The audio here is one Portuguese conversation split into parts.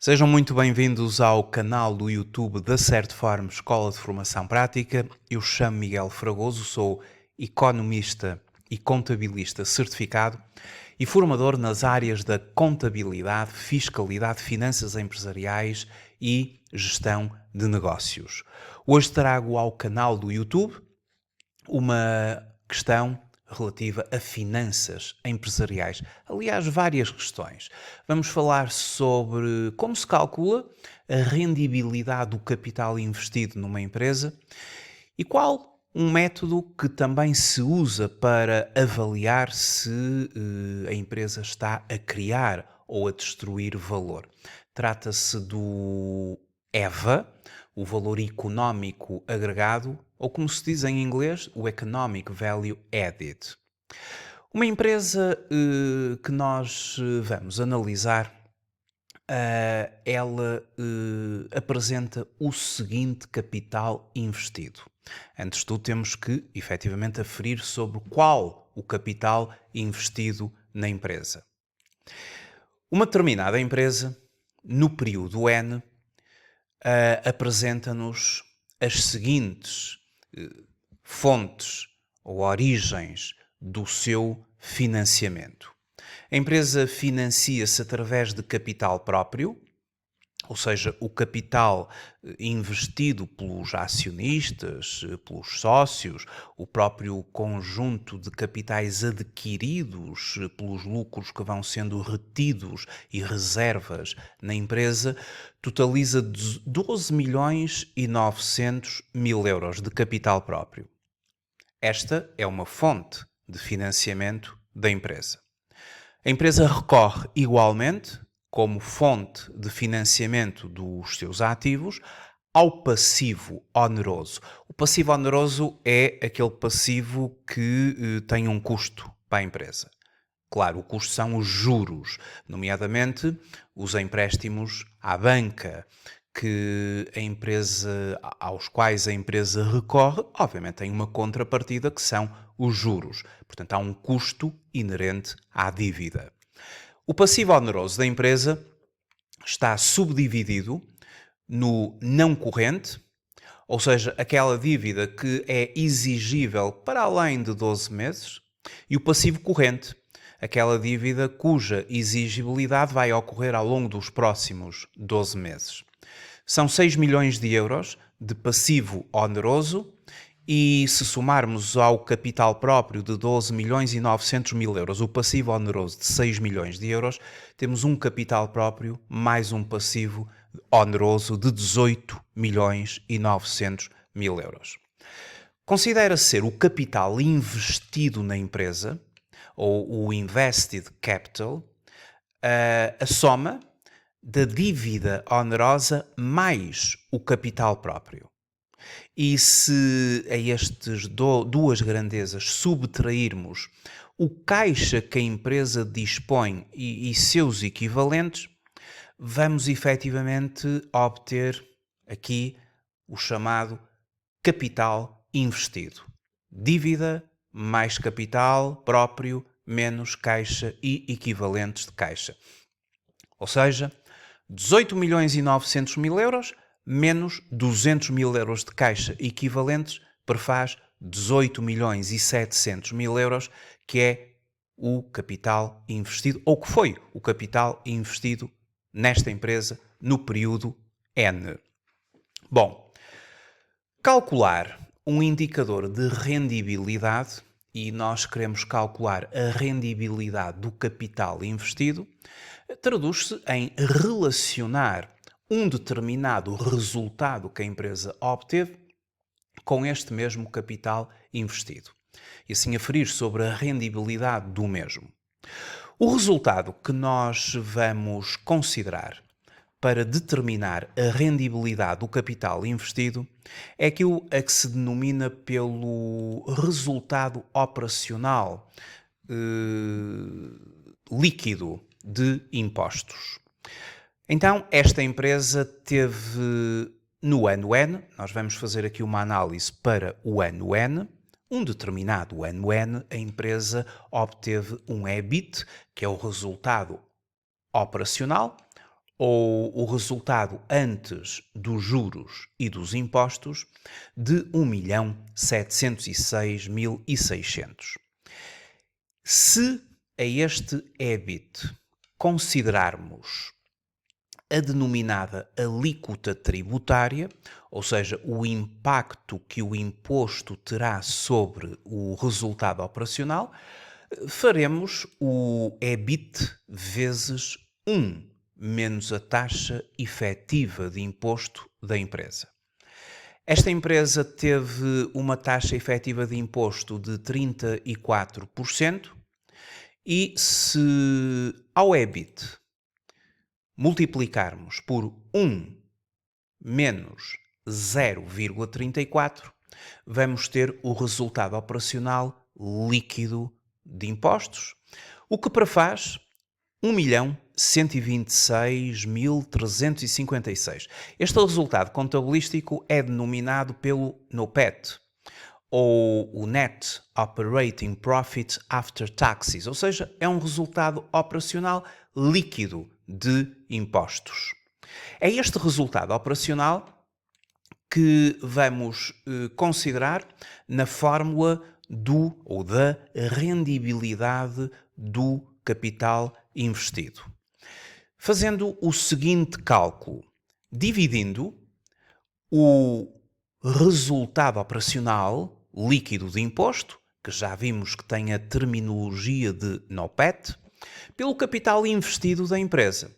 Sejam muito bem-vindos ao canal do YouTube da Certform Escola de Formação Prática. Eu chamo Miguel Fragoso, sou economista e contabilista certificado e formador nas áreas da contabilidade, fiscalidade, finanças empresariais e gestão de negócios. Hoje trago ao canal do YouTube uma questão relativa a finanças empresariais. Aliás, várias questões. Vamos falar sobre como se calcula a rendibilidade do capital investido numa empresa e qual um método que também se usa para avaliar se a empresa está a criar ou a destruir valor. Trata-se do EVA, o valor económico agregado, ou como se diz em inglês, o Economic Value Added. Uma empresa que nós vamos analisar, ela apresenta o seguinte capital investido. Antes de tudo, temos que, efetivamente, aferir sobre qual o capital investido na empresa. Uma determinada empresa, no período N, apresenta-nos as seguintes fontes ou origens do seu financiamento. A empresa financia-se através de capital próprio, ou seja, o capital investido pelos acionistas, pelos sócios, o próprio conjunto de capitais adquiridos pelos lucros que vão sendo retidos e reservas na empresa, totaliza 12 milhões e 900 mil euros de capital próprio. Esta é uma fonte de financiamento da empresa. A empresa recorre igualmente, como fonte de financiamento dos seus ativos, ao passivo oneroso. O passivo oneroso é aquele passivo que tem um custo para a empresa. Claro, o custo são os juros, nomeadamente os empréstimos à banca, aos quais a empresa recorre, obviamente tem uma contrapartida que são os juros. Portanto, há um custo inerente à dívida. O passivo oneroso da empresa está subdividido no não corrente, ou seja, aquela dívida que é exigível para além de 12 meses, e o passivo corrente, aquela dívida cuja exigibilidade vai ocorrer ao longo dos próximos 12 meses. São 6 milhões de euros de passivo oneroso e se somarmos ao capital próprio de 12 milhões e 900 mil euros, o passivo oneroso de 6 milhões de euros, temos um capital próprio mais um passivo oneroso de 18 milhões e 900 mil euros. Considera-se ser o capital investido na empresa, ou o invested capital, a soma da dívida onerosa mais o capital próprio. E se a estas duas grandezas subtrairmos o caixa que a empresa dispõe e seus equivalentes, vamos efetivamente obter aqui o chamado capital investido. Dívida mais capital próprio menos caixa e equivalentes de caixa. Ou seja, 18 milhões e 900 mil euros menos 200 mil euros de caixa equivalentes prefaz 18 milhões e 700 mil euros, que é o capital investido, ou que foi o capital investido nesta empresa no período N. Bom, calcular um indicador de rendibilidade, e nós queremos calcular a rendibilidade do capital investido, traduz-se em relacionar um determinado resultado que a empresa obteve com este mesmo capital investido e assim aferir sobre a rendibilidade do mesmo. O resultado que nós vamos considerar para determinar a rendibilidade do capital investido é aquilo a que se denomina pelo resultado operacional líquido de impostos. Então, esta empresa teve no ano N, nós vamos fazer aqui uma análise para o ano N, um determinado ano N, a empresa obteve um EBIT, que é o resultado operacional, ou o resultado antes dos juros e dos impostos de 1.706.600. Se a este EBIT considerarmos a denominada alíquota tributária, ou seja, o impacto que o imposto terá sobre o resultado operacional, faremos o EBIT vezes 1 menos a taxa efetiva de imposto da empresa. Esta empresa teve uma taxa efetiva de imposto de 34% e se ao EBIT multiplicarmos por 1 menos 0,34, vamos ter o resultado operacional líquido de impostos, o que prefaz 1.126.356. Este resultado contabilístico é denominado pelo NOPAT, ou o Net Operating Profit After Taxes, ou seja, é um resultado operacional líquido de impostos. É este resultado operacional que vamos considerar na fórmula da rendibilidade do capital investido. Fazendo o seguinte cálculo, dividindo o resultado operacional líquido de imposto, que já vimos que tem a terminologia de NOPAT, pelo capital investido da empresa.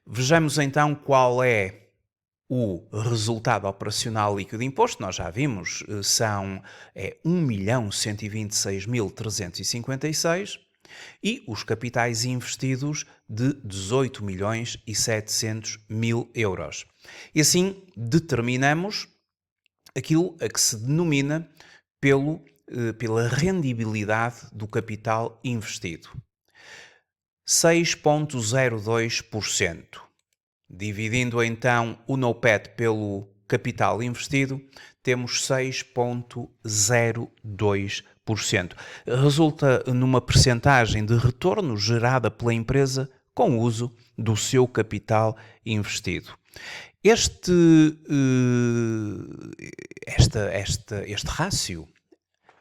Vejamos então qual é o resultado operacional líquido de imposto. Nós já vimos, são 1.126.356 e os capitais investidos de 18.700.000 euros. E assim determinamos aquilo a que se denomina pela rendibilidade do capital investido. 6,02%. Dividindo então o NOPAT pelo capital investido, temos 6,02%. Resulta numa percentagem de retorno gerada pela empresa com o uso do seu capital investido. Este rácio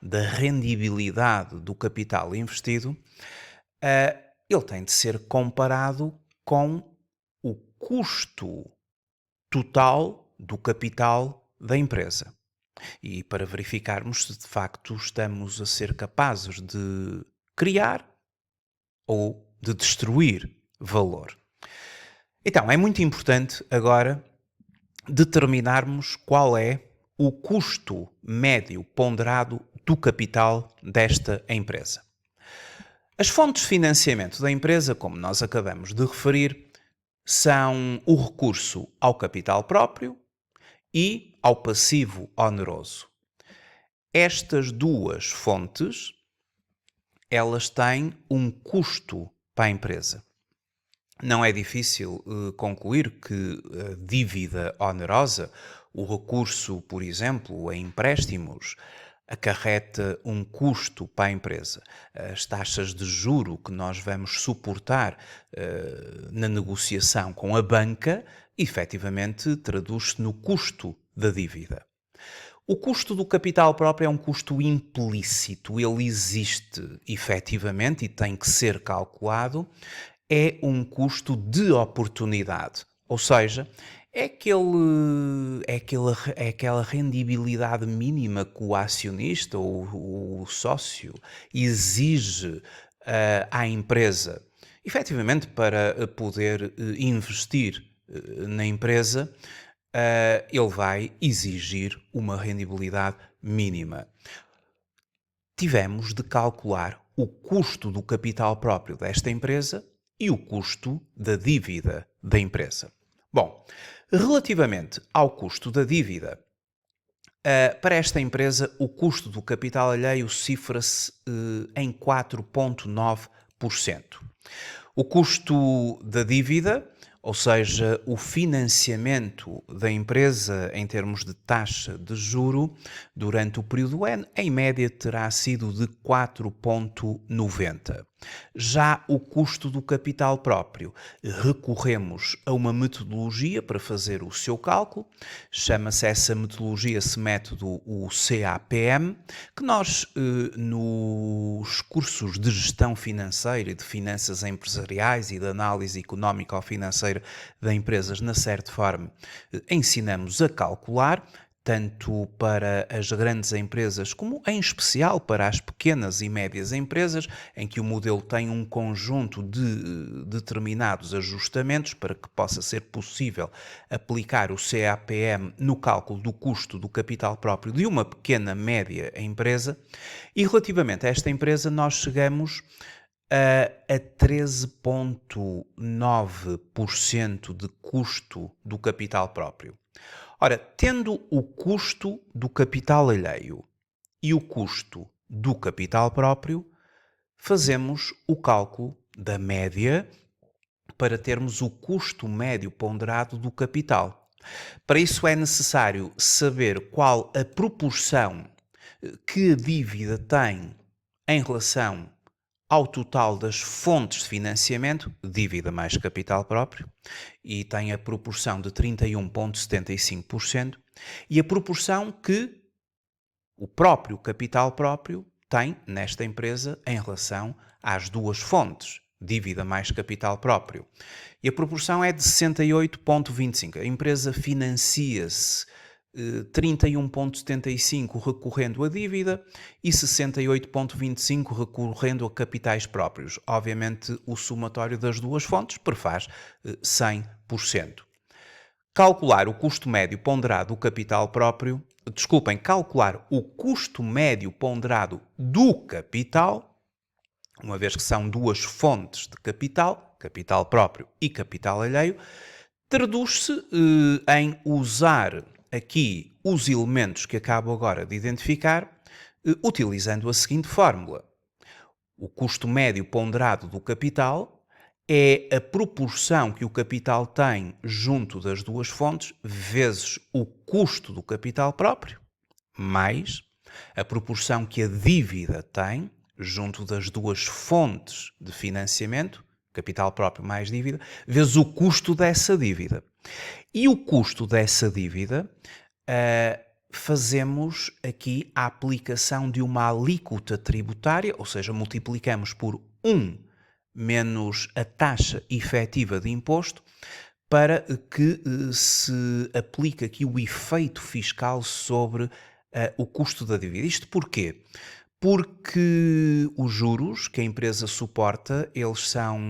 da rendibilidade do capital investido, ele tem de ser comparado com o custo total do capital da empresa. E para verificarmos se de facto estamos a ser capazes de criar ou de destruir valor. Então, é muito importante agora determinarmos qual é o custo médio ponderado do capital desta empresa. As fontes de financiamento da empresa, como nós acabamos de referir, são o recurso ao capital próprio e ao passivo oneroso. Estas duas fontes, elas têm um custo para a empresa. Não é difícil concluir que a dívida onerosa, o recurso, por exemplo, a empréstimos, acarreta um custo para a empresa. As taxas de juro que nós vamos suportar na negociação com a banca, efetivamente traduz-se no custo da dívida. O custo do capital próprio é um custo implícito, ele existe efetivamente e tem que ser calculado. É um custo de oportunidade, ou seja, é aquela rendibilidade mínima que o acionista ou o sócio exige à empresa, efetivamente para poder investir na empresa, ele vai exigir uma rendibilidade mínima. Tivemos de calcular o custo do capital próprio desta empresa e o custo da dívida da empresa. Bom, relativamente ao custo da dívida, para esta empresa o custo do capital alheio cifra-se em 4,9%. O custo da dívida, ou seja, o financiamento da empresa em termos de taxa de juro durante o período N, em média terá sido de 4,90%. Já o custo do capital próprio, recorremos a uma metodologia para fazer o seu cálculo, chama-se essa metodologia, esse método, o CAPM, que nós nos cursos de gestão financeira e de finanças empresariais e de análise económico-financeira de empresas na Certform ensinamos a calcular, tanto para as grandes empresas como, em especial, para as pequenas e médias empresas, em que o modelo tem um conjunto de determinados ajustamentos para que possa ser possível aplicar o CAPM no cálculo do custo do capital próprio de uma pequena média empresa. E relativamente a esta empresa, nós chegamos a 13,9% de custo do capital próprio. Ora, tendo o custo do capital alheio e o custo do capital próprio, fazemos o cálculo da média para termos o custo médio ponderado do capital. Para isso é necessário saber qual a proporção que a dívida tem em relação ao total das fontes de financiamento, dívida mais capital próprio, e tem a proporção de 31,75%, e a proporção que o próprio capital próprio tem nesta empresa em relação às duas fontes, dívida mais capital próprio. E a proporção é de 68,25%. A empresa financia-se 31,75% recorrendo a dívida e 68,25% recorrendo a capitais próprios. Obviamente, o somatório das duas fontes prefaz 100%. Calcular o custo médio ponderado do capital próprio, calcular o custo médio ponderado do capital, uma vez que são duas fontes de capital, capital próprio e capital alheio, traduz-se em usar aqui os elementos que acabo agora de identificar, utilizando a seguinte fórmula. O custo médio ponderado do capital é a proporção que o capital tem junto das duas fontes vezes o custo do capital próprio, mais a proporção que a dívida tem junto das duas fontes de financiamento, capital próprio mais dívida, vezes o custo dessa dívida. E o custo dessa dívida, fazemos aqui a aplicação de uma alíquota tributária, ou seja, multiplicamos por 1 menos a taxa efetiva de imposto, para que se aplique aqui o efeito fiscal sobre o custo da dívida. Isto porquê? Porque os juros que a empresa suporta, eles são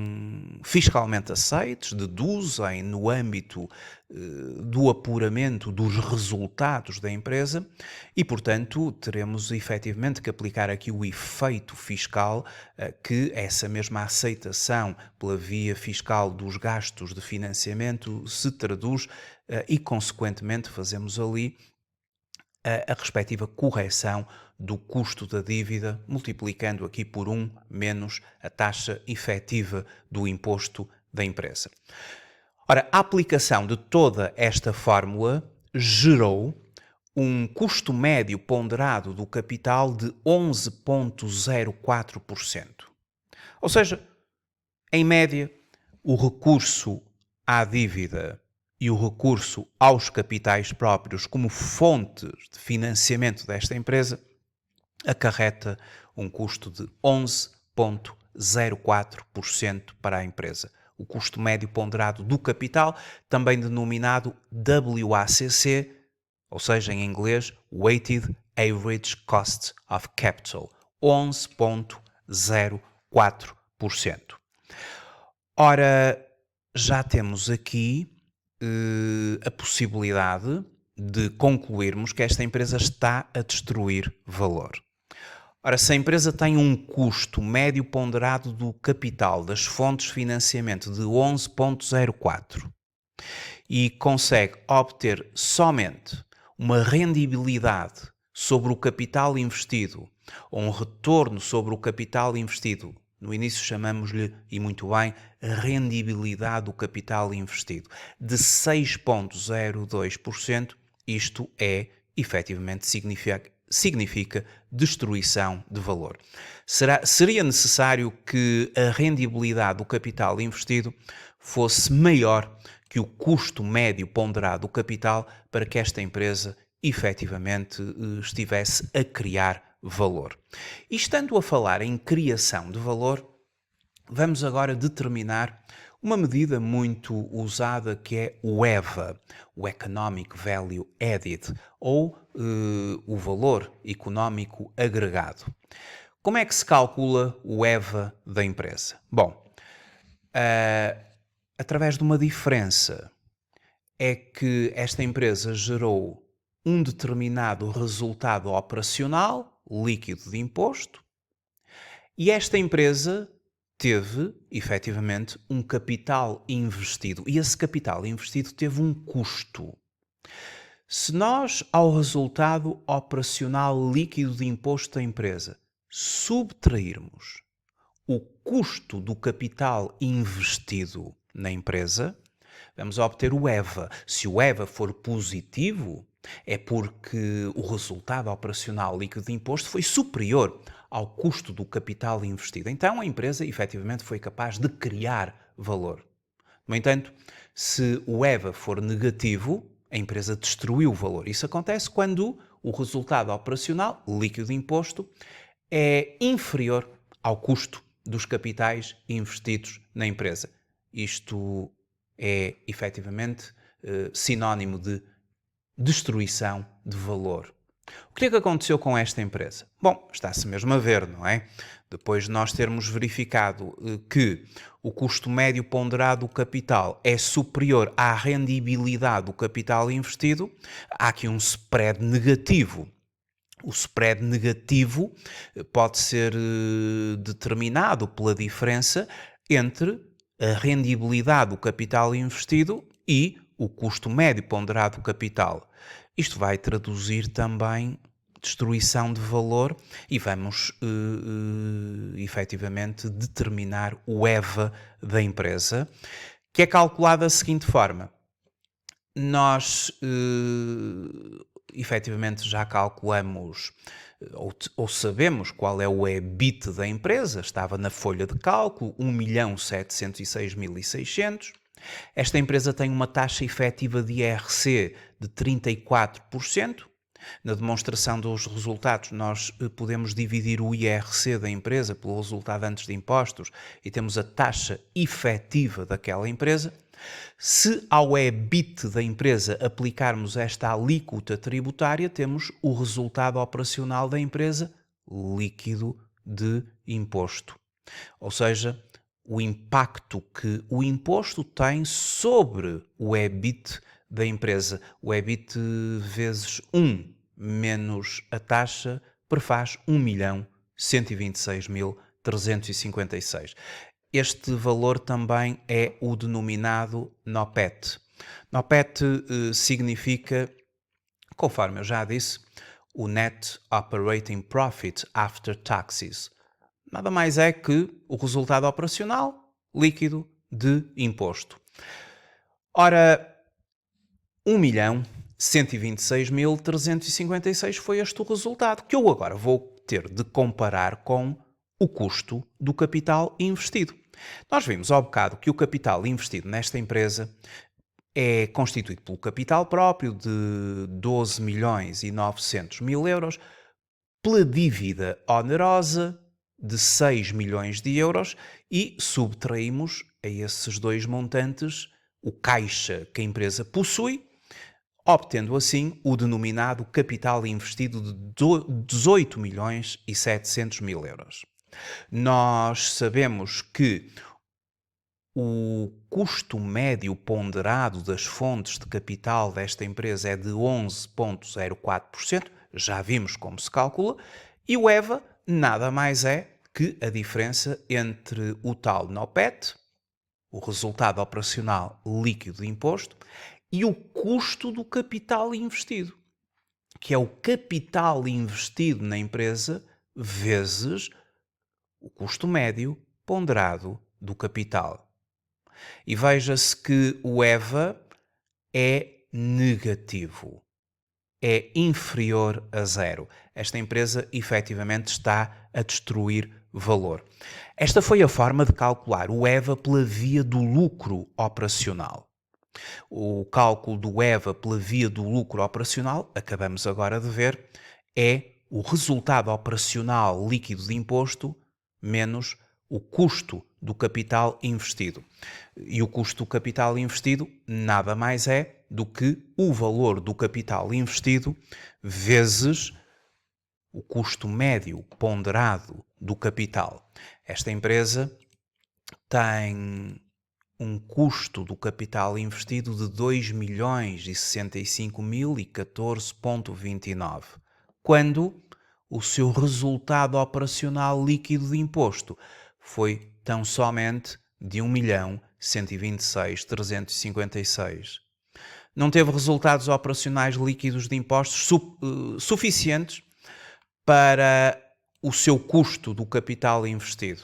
fiscalmente aceitos, deduzem no âmbito do apuramento dos resultados da empresa e, portanto, teremos efetivamente que aplicar aqui o efeito fiscal que essa mesma aceitação pela via fiscal dos gastos de financiamento se traduz e, consequentemente, fazemos ali a respectiva correção do custo da dívida, multiplicando aqui por 1 menos a taxa efetiva do imposto da empresa. Ora, a aplicação de toda esta fórmula gerou um custo médio ponderado do capital de 11,04%. Ou seja, em média, o recurso à dívida e o recurso aos capitais próprios como fontes de financiamento desta empresa acarreta um custo de 11,04% para a empresa. O custo médio ponderado do capital, também denominado WACC, ou seja, em inglês, Weighted Average Cost of Capital, 11,04%. Ora, já temos aqui a possibilidade de concluirmos que esta empresa está a destruir valor. Ora, se a empresa tem um custo médio ponderado do capital das fontes de financiamento de 11,04 e consegue obter somente uma rendibilidade sobre o capital investido ou um retorno sobre o capital investido, no início chamamos-lhe, e muito bem, rendibilidade do capital investido, de 6,02%, isto é, efetivamente, significa destruição de valor. Seria necessário que a rendibilidade do capital investido fosse maior que o custo médio ponderado do capital para que esta empresa efetivamente estivesse a criar valor. E estando a falar em criação de valor, vamos agora determinar uma medida muito usada que é o EVA, o Economic Value Added, ou o valor económico agregado. Como é que se calcula o EVA da empresa? Bom, através de uma diferença é que esta empresa gerou um determinado resultado operacional líquido de imposto e esta empresa teve, efetivamente, um capital investido. E esse capital investido teve um custo. Se nós, ao resultado operacional líquido de imposto da empresa, subtrairmos o custo do capital investido na empresa, vamos obter o EVA. Se o EVA for positivo, é porque o resultado operacional líquido de imposto foi superior ao custo do capital investido. Então a empresa efetivamente foi capaz de criar valor. No entanto, se o EVA for negativo, a empresa destruiu o valor. Isso acontece quando o resultado operacional líquido de imposto é inferior ao custo dos capitais investidos na empresa. Isto é efetivamente sinónimo de destruição de valor. O que é que aconteceu com esta empresa? Bom, está-se mesmo a ver, não é? Depois de nós termos verificado que o custo médio ponderado do capital é superior à rendibilidade do capital investido, há aqui um spread negativo. O spread negativo pode ser determinado pela diferença entre a rendibilidade do capital investido e o custo médio ponderado do capital. Isto vai traduzir também destruição de valor e vamos efetivamente determinar o EVA da empresa, que é calculado da seguinte forma. Nós efetivamente já calculamos ou sabemos qual é o EBIT da empresa, estava na folha de cálculo, 1.706.600. Esta empresa tem uma taxa efetiva de IRC de 34%. Na demonstração dos resultados, nós podemos dividir o IRC da empresa pelo resultado antes de impostos e temos a taxa efetiva daquela empresa. Se ao EBIT da empresa aplicarmos esta alíquota tributária, temos o resultado operacional da empresa líquido de imposto. Ou seja, o impacto que o imposto tem sobre o EBIT da empresa. O EBIT vezes 1 menos a taxa prefaz 1.126.356. Este valor também é o denominado NOPAT. NOPAT significa, conforme eu já disse, o Net Operating Profit After Taxes. Nada mais é que o resultado operacional líquido de imposto. Ora, 1.126.356 foi este o resultado, que eu agora vou ter de comparar com o custo do capital investido. Nós vimos ao bocado que o capital investido nesta empresa é constituído pelo capital próprio de 12.900.000 euros, pela dívida onerosa de 6 milhões de euros e subtraímos a esses dois montantes o caixa que a empresa possui, obtendo assim o denominado capital investido de 18.700.000 euros. Nós sabemos que o custo médio ponderado das fontes de capital desta empresa é de 11,04%, já vimos como se calcula, e o EVA nada mais é que a diferença entre o tal NOPAT, o resultado operacional líquido de imposto, e o custo do capital investido, que é o capital investido na empresa vezes o custo médio ponderado do capital. E veja-se que o EVA é negativo. é inferior a zero. Esta empresa efetivamente está a destruir valor. Esta foi a forma de calcular o EVA pela via do lucro operacional. O cálculo do EVA pela via do lucro operacional, acabamos agora de ver, é o resultado operacional líquido de imposto menos o custo do capital investido. E o custo do capital investido nada mais é do que o valor do capital investido vezes o custo médio ponderado do capital. Esta empresa tem um custo do capital investido de 2.065.014,29, quando o seu resultado operacional líquido de imposto foi tão somente de 1.126.356. Não teve resultados operacionais líquidos de impostos suficientes para o seu custo do capital investido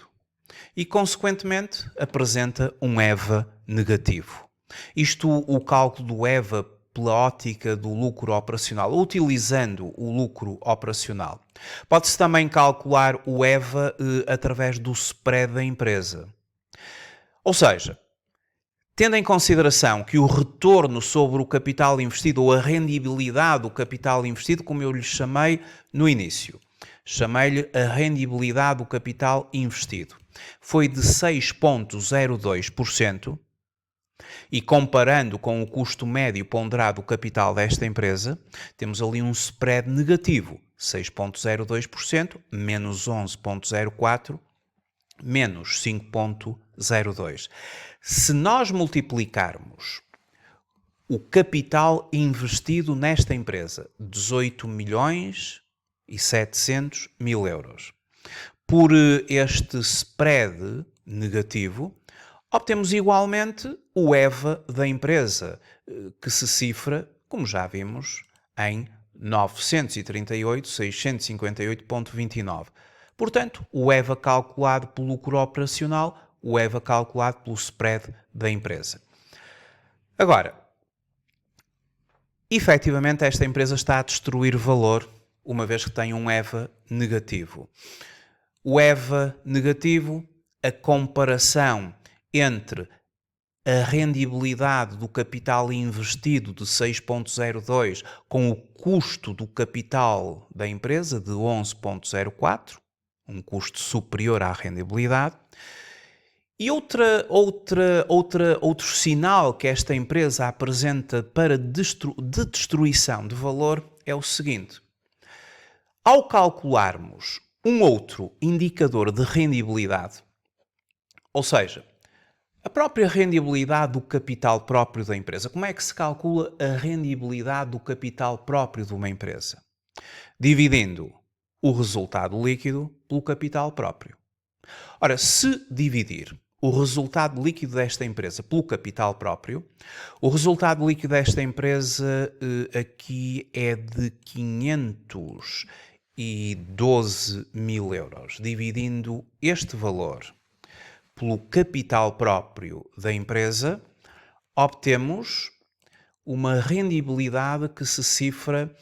e, consequentemente, apresenta um EVA negativo. Isto, o cálculo do EVA pela ótica do lucro operacional, utilizando o lucro operacional. Pode-se também calcular o EVA através do spread da empresa. Ou seja, tendo em consideração que o retorno sobre o capital investido, ou a rendibilidade do capital investido, como eu lhe chamei no início, chamei-lhe a rendibilidade do capital investido, foi de 6,02%, e comparando com o custo médio ponderado do capital desta empresa, temos ali um spread negativo, 6,02%, menos 11,04%, menos 5,02%. Se nós multiplicarmos o capital investido nesta empresa, 18.700.000 euros, por este spread negativo, obtemos igualmente o EVA da empresa, que se cifra, como já vimos, em 938.658,29. Portanto, o EVA calculado pelo lucro operacional, o EVA calculado pelo spread da empresa. Agora, efetivamente esta empresa está a destruir valor, uma vez que tem um EVA negativo. O EVA negativo, a comparação entre a rendibilidade do capital investido de 6,02 com o custo do capital da empresa de 11,04, um custo superior à rendibilidade. E outro sinal que esta empresa apresenta de destruição de valor é o seguinte: ao calcularmos um outro indicador de rendibilidade, ou seja, a própria rendibilidade do capital próprio da empresa. Como é que se calcula a rendibilidade do capital próprio de uma empresa? Dividindo o resultado líquido pelo capital próprio. Ora, se dividir o resultado líquido desta empresa pelo capital próprio, o resultado líquido desta empresa aqui é de 512.000 euros. Dividindo este valor pelo capital próprio da empresa, obtemos uma rendibilidade que se cifra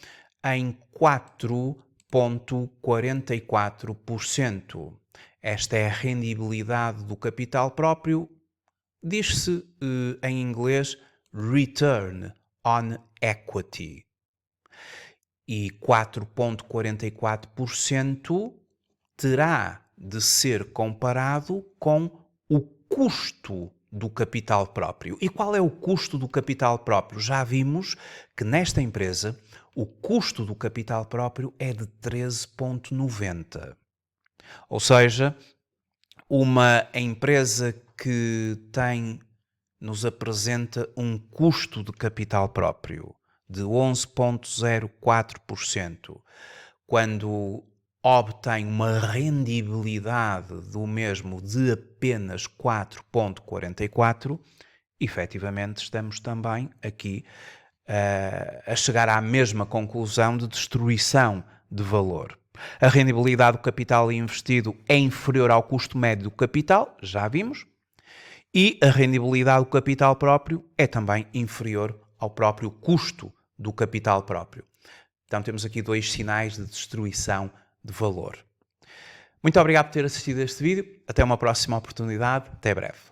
em 4,44%. Esta é a rendibilidade do capital próprio, diz-se em inglês Return on Equity. E 4,44% terá de ser comparado com o custo do capital próprio. E qual é o custo do capital próprio? Já vimos que nesta empresa o custo do capital próprio é de 13,90. Ou seja, uma empresa que nos apresenta um custo de capital próprio de 11,04%, quando obtém uma rendibilidade do mesmo de apenas 4,44%, efetivamente estamos também aqui a chegar à mesma conclusão de destruição de valor. A rendibilidade do capital investido é inferior ao custo médio do capital, já vimos, e a rendibilidade do capital próprio é também inferior ao próprio custo do capital próprio. Então temos aqui dois sinais de destruição de valor. Muito obrigado por ter assistido a este vídeo. Até uma próxima oportunidade. Até breve.